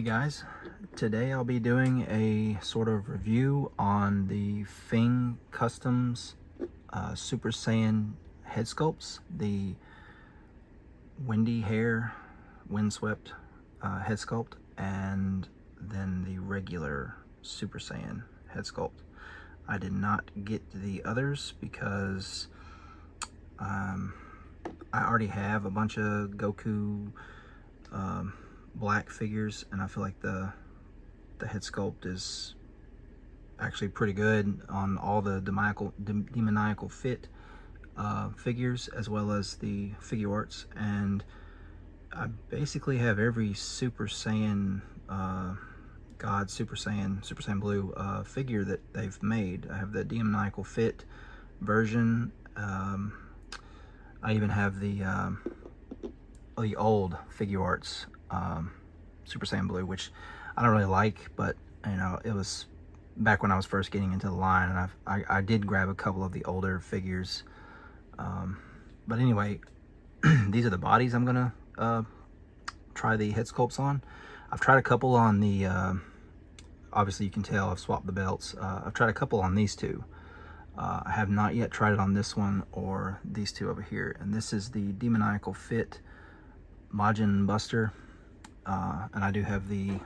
Hey guys, today I'll be doing a sort of review on the Feng Customs Super Saiyan head sculpts, the windy hair, windswept head sculpt, and then the regular Super Saiyan head sculpt. I did not get the others because I already have a bunch of Goku black figures, and I feel like the head sculpt is actually pretty good on all the demoniacal fit figures, as well as the figure arts. And I basically have every Super Saiyan God, Super Saiyan Blue figure that they've made. I have the demoniacal fit version. I even have the old figure arts Super Saiyan Blue, which I don't really like, but you know, it was back when I was first getting into the line, and I did grab a couple of the older figures. But anyway, these are the bodies I'm gonna try the head sculpts on. I've tried a couple on the obviously you can tell I've swapped the belts. I've tried a couple on these two. I have not yet tried it on this one or these two over here. And this is the demoniacal fit Majin Buster, and I do have the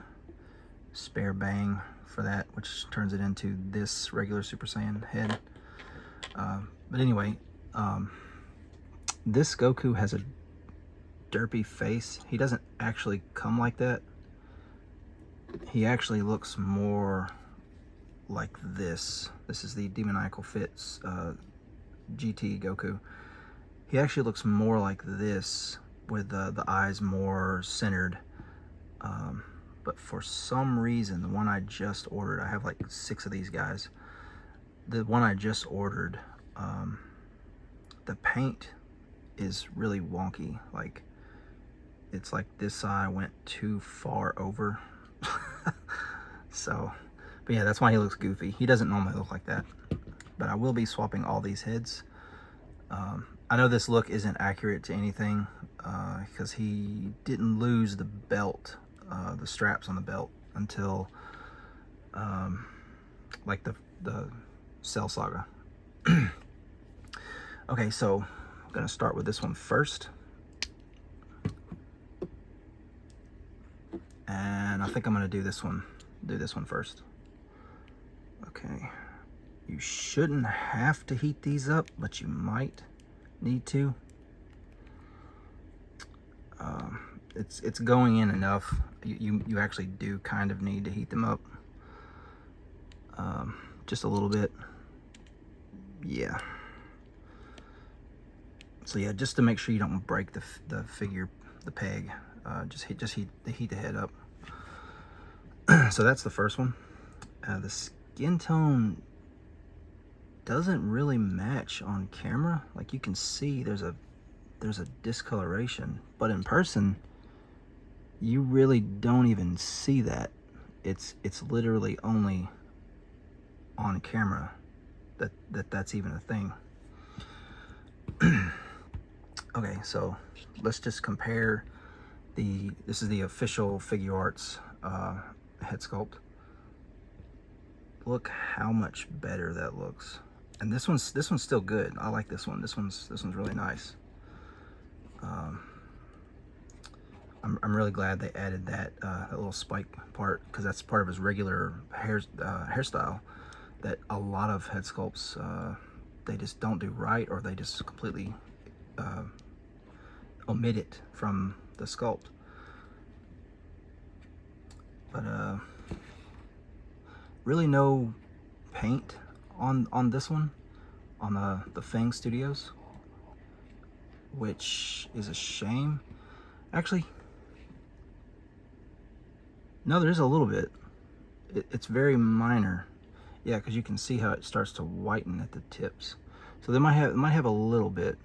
spare bang for that, which turns it into this regular Super Saiyan head. But anyway, this Goku has a derpy face. He doesn't actually come like that. He actually looks more like this. This is the demoniacal fits GT Goku. He actually looks more like this, with the eyes more centered. But for some reason, the one I just ordered, I have like 6 of these guys. The one I just ordered, the paint is really wonky. Like, it's like this eye went too far over. So, but yeah, that's why he looks goofy. He doesn't normally look like that. But I will be swapping all these heads. I know this look isn't accurate to anything because he didn't lose the belt, the straps on the belt, until like the Cell Saga. Okay, so I'm gonna start with this one first, and I think I'm gonna do this one first. Okay, you shouldn't have to heat these up, but you might need to. It's going in enough. You actually do kind of need to heat them up, just a little bit. Yeah. So yeah, just to make sure you don't break the figure, the peg, just heat the head up. So that's the first one. The skin tone doesn't really match on camera. Like, you can see there's a discoloration, but in person you really don't even see that. It's literally only on camera that's even a thing. Okay, so let's just compare this is the official figure arts head sculpt. Look how much better that looks. And this one's still good. I like this one. This one's really nice. I'm really glad they added that little spike part, because that's part of his regular hairstyle that a lot of head sculpts they just don't do right, or they just completely omit it from the sculpt. But really no paint on this one, on the Feng Studios, which is a shame. Actually, no, there's a little bit. It's very minor. Yeah, because you can see how it starts to whiten at the tips. So they might have a little bit.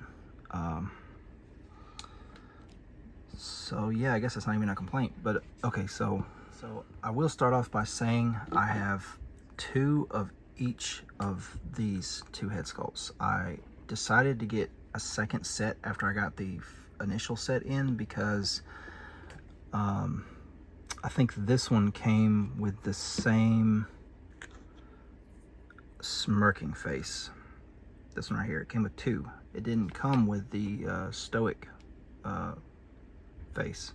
So yeah, I guess that's not even a complaint. But okay, so I will start off by saying I have 2 of each of these 2 head sculpts. I decided to get a second set after I got the initial set in, because I think this one came with the same smirking face. This one right here, it came with two. It didn't come with the stoic face.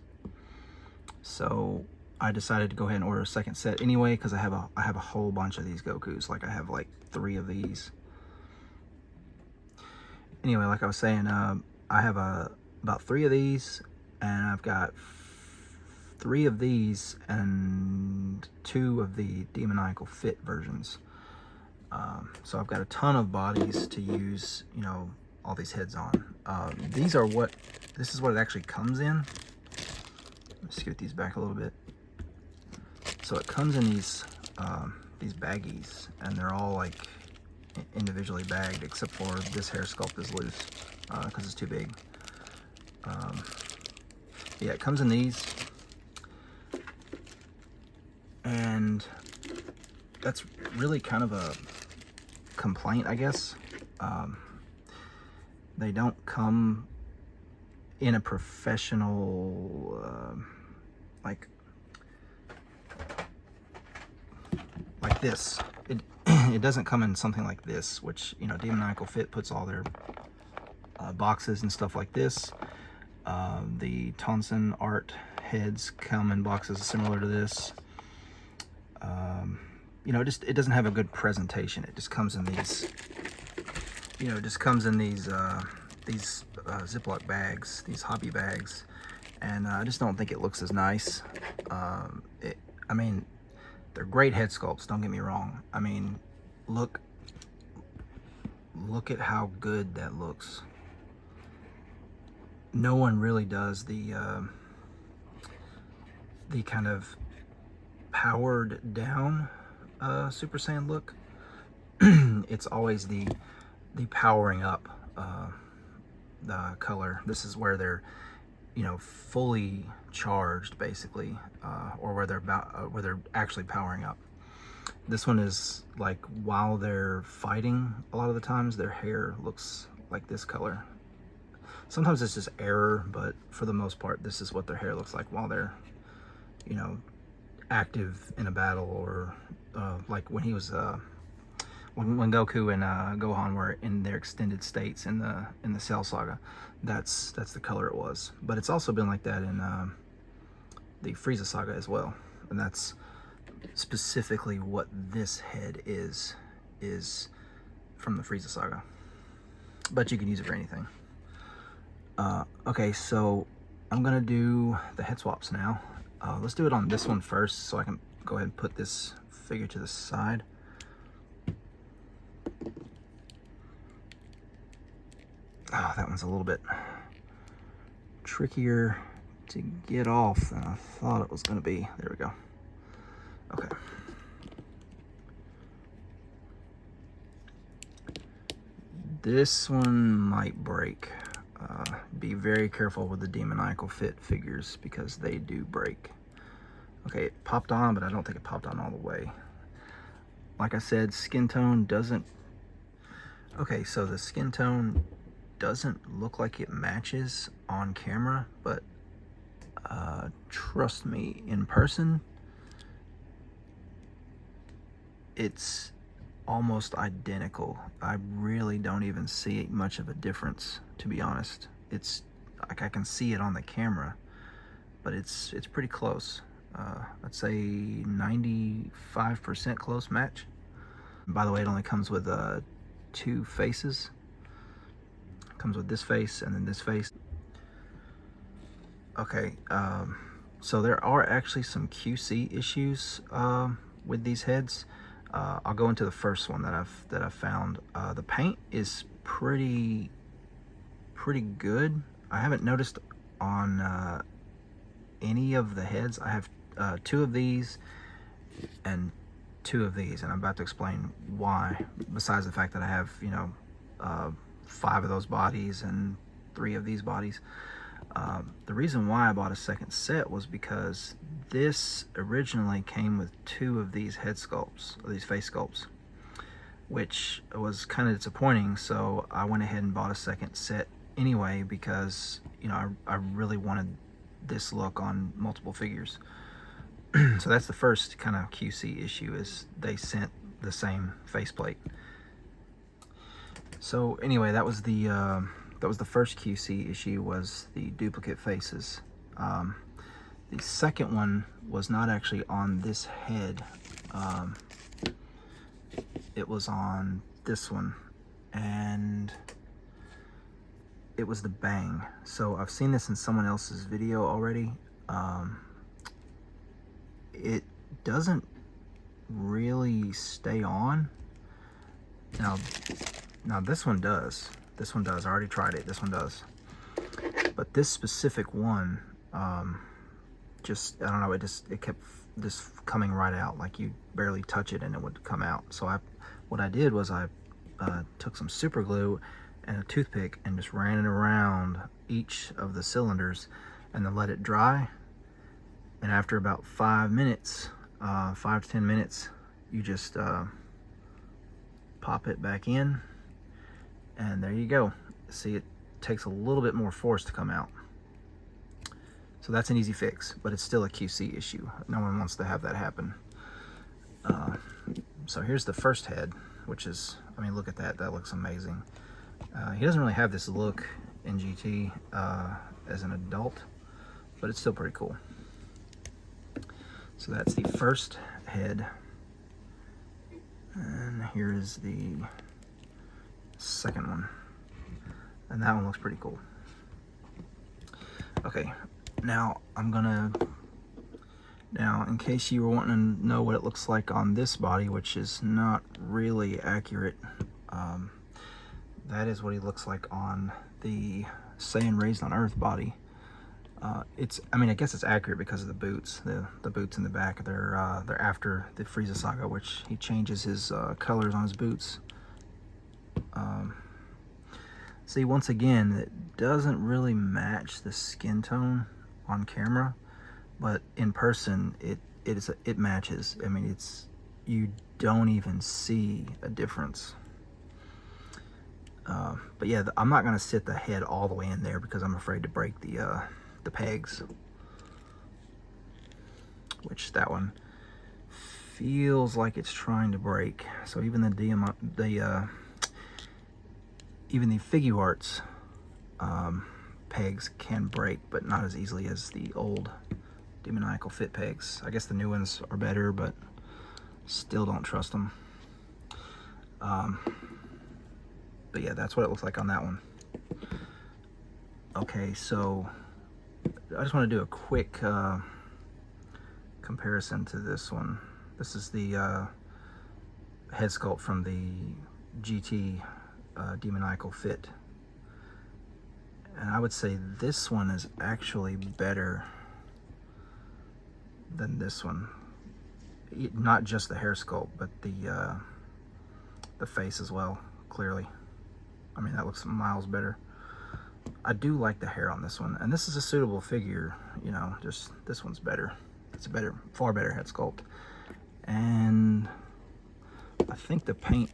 So I decided to go ahead and order a second set anyway, because I have a whole bunch of these Gokus. Like, I have like 3 of these. Anyway, like I was saying, I have about 3 of these, and I've got 3 of these and 2 of the demoniacal fit versions. So I've got a ton of bodies to use, you know, all these heads on. This is what it actually comes in. Let's scoot these back a little bit. So it comes in these baggies, and they're all like individually bagged, except for this hair sculpt is loose because it's too big. Yeah, it comes in these, and that's really kind of a complaint, I guess. They don't come in a professional like this. It doesn't come in something like this, which, you know, Demoniacal Fit puts all their boxes and stuff like this. The Tonson Art heads come in boxes similar to this. You know, it doesn't have a good presentation. It just comes in these, you know, these Ziploc bags, these hobby bags, and I just don't think it looks as nice. I mean, they're great head sculpts, don't get me wrong. I mean, look at how good that looks. No one really does the kind of powered down Super Saiyan look. It's always the powering up the color. This is where they're, you know, fully charged, basically, or where they're actually powering up. This one is like, while they're fighting, a lot of the times their hair looks like this color. Sometimes it's just error, but for the most part, this is what their hair looks like while they're, you know, active in a battle, or like when he was when Goku and Gohan were in their extended states in the Cell Saga. That's the color it was. But it's also been like that in the Frieza Saga as well, and that's specifically what this head is from the Frieza Saga. But you can use it for anything. Okay, so I'm gonna do the head swaps now. Let's do it on this one first, so I can go ahead and put this figure to the side. Oh, that one's a little bit trickier to get off than I thought it was going to be. There we go. Okay. This one might break. Be very careful with the Demoniacal Fit figures, because they do break. Okay, it popped on, but I don't think it popped on all the way. Like I said, skin tone doesn't... Okay, so the skin tone doesn't look like it matches on camera, but trust me, in person, it's almost identical. I really don't even see much of a difference, to be honest. It's like I can see it on the camera, but it's pretty close. I'd say 95% close match. And by the way, it only comes with 2 faces. It comes with this face and then this face. Okay, so there are actually some QC issues with these heads. I'll go into the first one that I've found. The paint is pretty good. I haven't noticed on any of the heads. I have 2 of these and 2 of these, and I'm about to explain why, besides the fact that I have, you know, 5 of those bodies and 3 of these bodies. The reason why I bought a second set was because this originally came with 2 of these head sculpts, or these face sculpts, which was kind of disappointing. So I went ahead and bought a second set anyway, because, you know, I really wanted this look on multiple figures. So that's the first kind of QC issue, is they sent the same faceplate. So anyway, that was the first QC issue, was the duplicate faces. The second one was not actually on this head. It was on this one, and it was the bang. So I've seen this in someone else's video already. It doesn't really stay on. Now this one does. This one does. I already tried it. This one does. But this specific one, just, I don't know, it kept just coming right out. Like you barely touch it and it would come out. So what I did was I took some super glue and a toothpick and just ran it around each of the cylinders and then let it dry. And after about 5 minutes, 5 to 10 minutes, you just pop it back in, and there you go. See, it takes a little bit more force to come out. So that's an easy fix, but it's still a QC issue. No one wants to have that happen. So here's the first head, which is, I mean, look at that. That looks amazing. He doesn't really have this look in GT as an adult, but it's still pretty cool. So that's the first head. And here is the second one. And that one looks pretty cool. Okay, now in case you were wanting to know what it looks like on this body, which is not really accurate, that is what he looks like on the Saiyan Raised on Earth body. I mean, I guess it's accurate because of the boots. The boots in the back, they're after the Frieza saga, which he changes his colors on his boots. See, once again, it doesn't really match the skin tone on camera, but in person, it matches. I mean, you don't even see a difference. But yeah, I'm not gonna sit the head all the way in there because I'm afraid to break the pegs, which that one feels like it's trying to break. So even even the Figuarts pegs can break, but not as easily as the old Demoniacal Fit pegs. I guess the new ones are better, but still don't trust them. But yeah, that's what it looks like on that one. Okay, so I just want to do a quick comparison to this one. This is the head sculpt from the GT Demoniacal Fit. And I would say this one is actually better than this one. Not just the hair sculpt, but the face as well, clearly. I mean, that looks miles better. I do like the hair on this one, and this is a suitable figure, you know, just this one's better. It's a far better head sculpt. And I think the paint,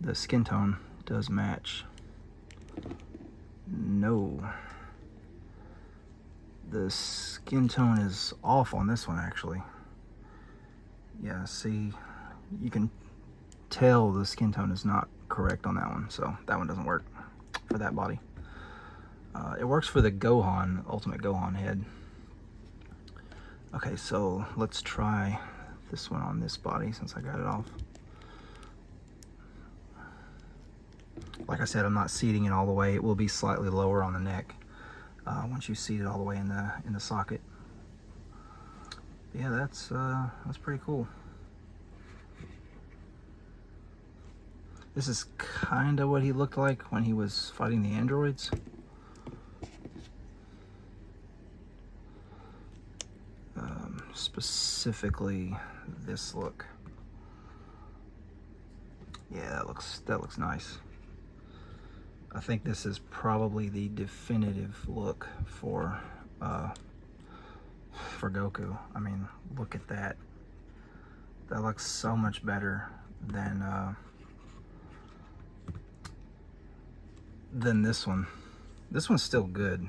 the skin tone does match. No. The skin tone is off on this one, actually. Yeah, see, you can tell the skin tone is not correct on that one, so that one doesn't work for that body. It works for the Gohan, Ultimate Gohan head. Okay, so let's try this one on this body since I got it off. Like I said, I'm not seating it all the way. It will be slightly lower on the neck once you seat it all the way in the socket. But yeah, that's pretty cool. This is kind of what he looked like when he was fighting the androids. Specifically this look. Yeah, that looks nice. I think this is probably the definitive look for Goku. I mean, look at that. That looks so much better than than this one. This one's still good.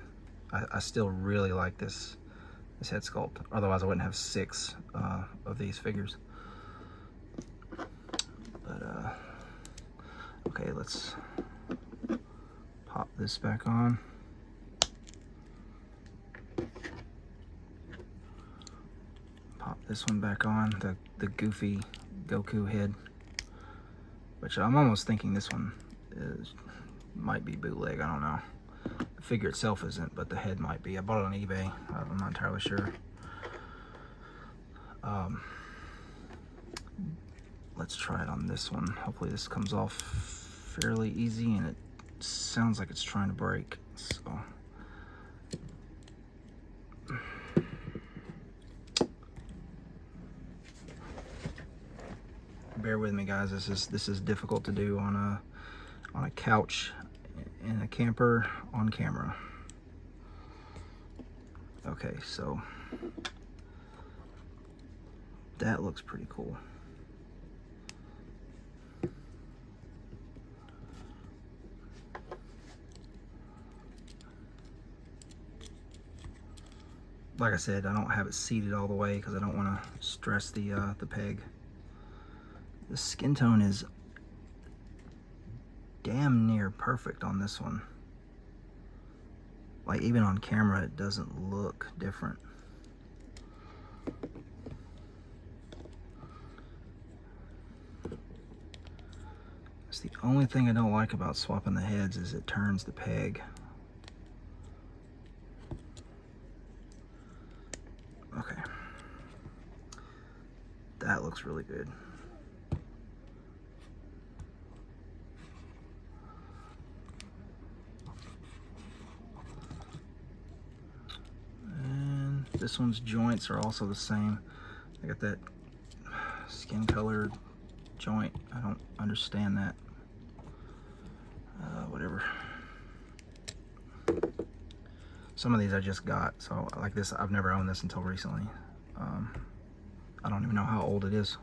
I still really like this this head sculpt. Otherwise I wouldn't have 6 of these figures. But okay, let's pop this back on. Pop this one back on, the goofy Goku head, which I'm almost thinking this one might be bootleg. I don't know. The figure itself isn't, but the head might be. I bought it on eBay. I'm not entirely sure. Let's try it on this one. Hopefully this comes off fairly easy, and it sounds like it's trying to break. So bear with me, guys. This is difficult to do on a couch in a camper on camera. Okay, so that looks pretty cool. Like I said, I don't have it seated all the way because I don't want to stress the peg. The skin tone is damn near perfect on this one. Like, even on camera, it doesn't look different. It's the only thing I don't like about swapping the heads is it turns the peg. Okay. That looks really good. And this one's joints are also the same. I got that skin colored joint. I don't understand that. Whatever. Some of these I just got, so like this, I've never owned this until recently. I don't even know how old it is.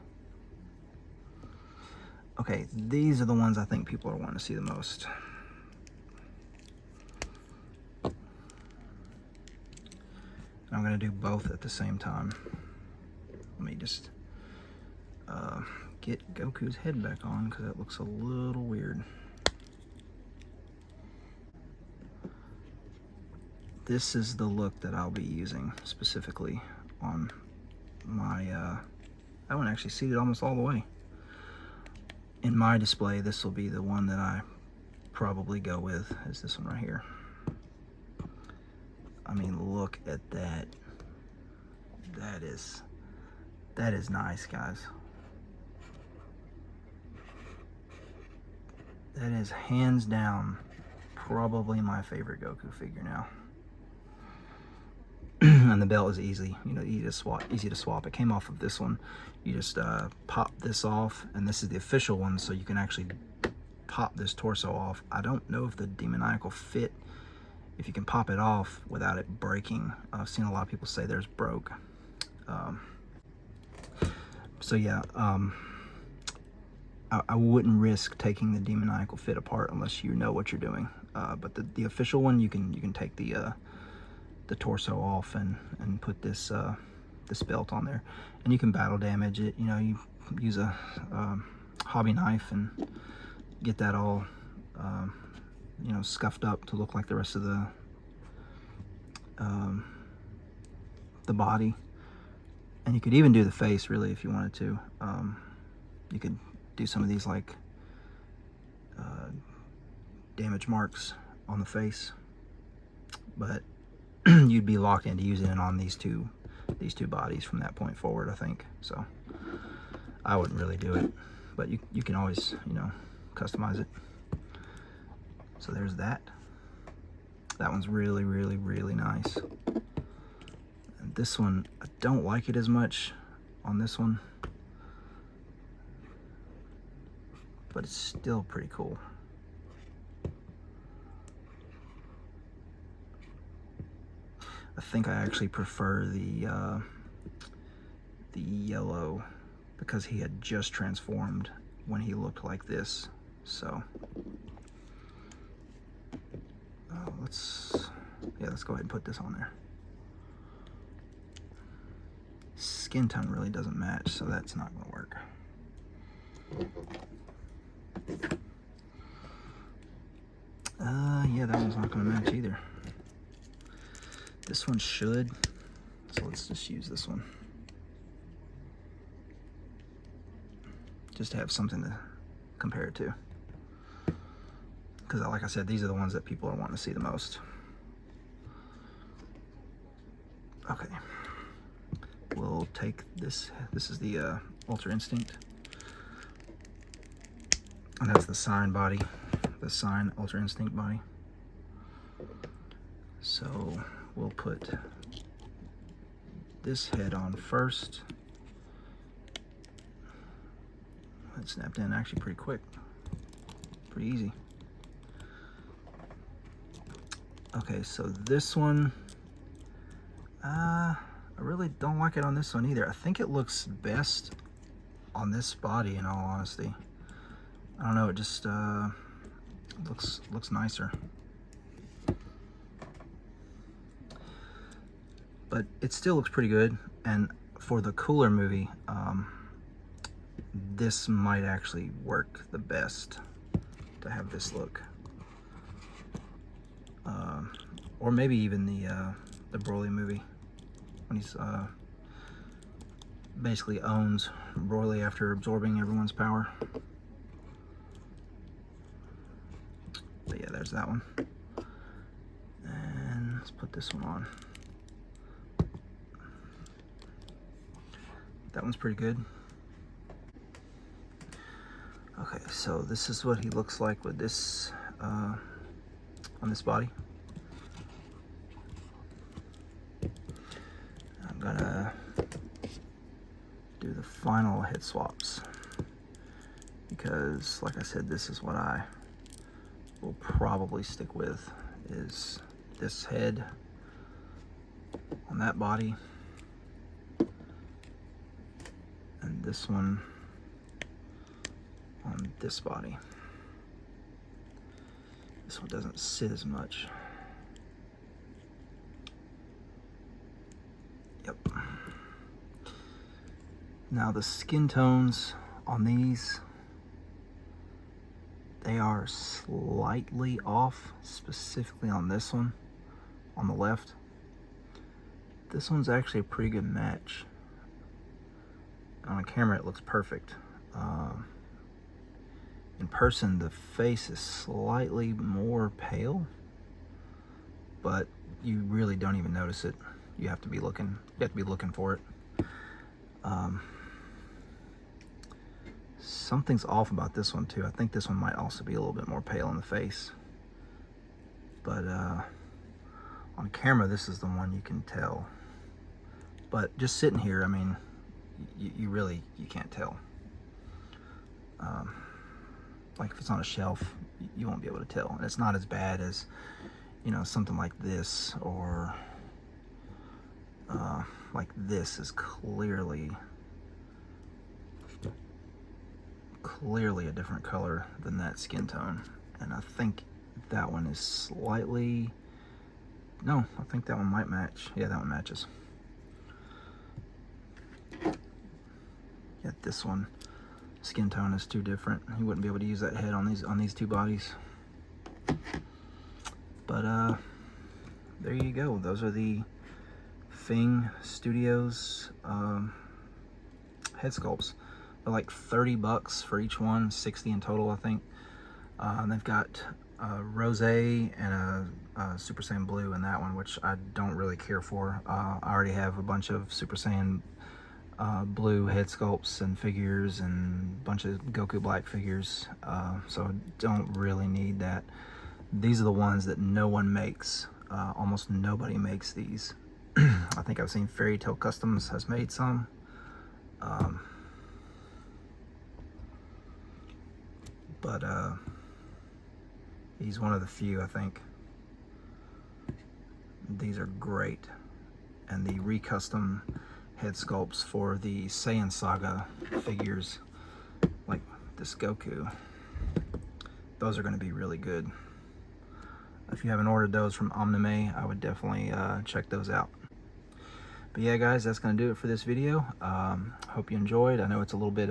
Okay, these are the ones I think people are wanting to see the most. I'm gonna do both at the same time. Let me just get Goku's head back on because it looks a little weird. This is the look that I'll be using specifically on my, I wouldn't actually seat it almost all the way. In my display, this will be the one that I probably go with, is this one right here. I mean, look at that. That is nice, guys. That is hands down probably my favorite Goku figure now. And the belt is easy, you know, easy to swap. It came off of this one. You just pop this off, and this is the official one, so you can actually pop this torso off. I don't know if the demoniacal fit, if you can pop it off without it breaking. I've seen a lot of people say theirs broke. So yeah, I wouldn't risk taking the demoniacal fit apart unless you know what you're doing. But the official one, you can take the torso off and put this this belt on there, and you can battle damage it. You know, you use a hobby knife and get that all you know, scuffed up to look like the rest of the body. And you could even do the face, really, if you wanted to. You could do some of these like damage marks on the face, but you'd be locked into using it on these two bodies from that point forward, I think. So I wouldn't really do it, but you can always, you know, customize it. So there's that. That one's really, really, really nice. And this one, I don't like it as much on this one, but it's still pretty cool. I think I actually prefer the yellow because he had just transformed when he looked like this. So let's go ahead and put this on there. skin tone really doesn't match, so that's not going to work. Yeah, that one's not going to match either. This one should, so let's just use this one. Just to have something to compare it to. Because like I said, these are the ones that people are wanting to see the most. Okay. We'll take this. This is the Ultra Instinct. And that's the Sign body. The Sign Ultra Instinct body. So we'll put this head on first. It snapped in actually pretty quick. Pretty easy. Okay, so this one, I really don't like it on this one either. I think it looks best on this body, in all honesty. I don't know, it just looks nicer. But it still looks pretty good, and for the cooler movie, this might actually work the best to have this look. Or maybe even the Broly movie, when he's basically owns Broly after absorbing everyone's power. But yeah, there's that one. And let's put this one on. That one's pretty good. Okay, so this is what he looks like with this on this body. I'm gonna do the final head swaps because, like I said, this is what I will probably stick with, is this head on that body and this one on this body. This one doesn't sit as much. Yep. Now the skin tones on these, they are slightly off, specifically on this one, on the left. This one's actually a pretty good match. On camera it looks perfect. In person the face is slightly more pale, but you really don't even notice it. You have to be looking for it. Something's off about this one too. I think this one might also be a little bit more pale in the face, but on camera this is the one you can tell. But just sitting here, I mean, you can't tell. Like if it's on a shelf, you won't be able to tell. And it's not as bad as, you know, something like this, or like this is clearly a different color than that skin tone. And I think that one is slightly, no, I think that one might match. Yeah, that one matches. Yeah, this one skin tone is too different. You wouldn't be able to use that head on these two bodies. But there you go. Those are the Feng Studios head sculpts. They're like $30 for each one, 60 in total, I think. They've got Rose and a Super Saiyan Blue in that one, which I don't really care for. I already have a bunch of Super Saiyan blue head sculpts and figures and a bunch of Goku Black figures, so I don't really need that. These are the ones that no one makes. Almost nobody makes these. I think I've seen Fairy Tale Customs has made some. But he's one of the few, I think. These are great. And the recustom head sculpts for the Saiyan Saga figures, like this Goku, those are going to be really good. If you haven't ordered those from Omnime, I would definitely check those out. But yeah, guys, that's gonna do it for this video. Hope you enjoyed. I know it's a little bit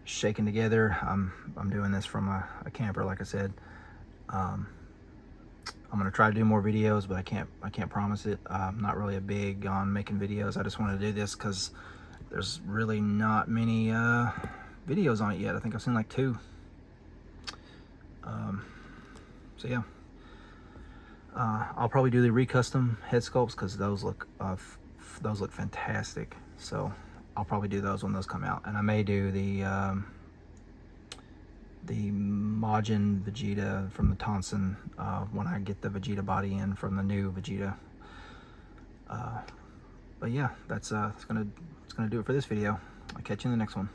shaken together. I'm doing this from a camper, like I said. I'm gonna try to do more videos, but I can't promise it. I'm not really a big on making videos. I just wanted to do this because there's really not many videos on it yet. I think I've seen like 2. So yeah, I'll probably do the recustom head sculpts because those look fantastic. So I'll probably do those when those come out, and I may do the Majin Vegeta from the Tonson when I get the Vegeta body in from the new Vegeta. But yeah, that's gonna do it for this video. I'll catch you in the next one.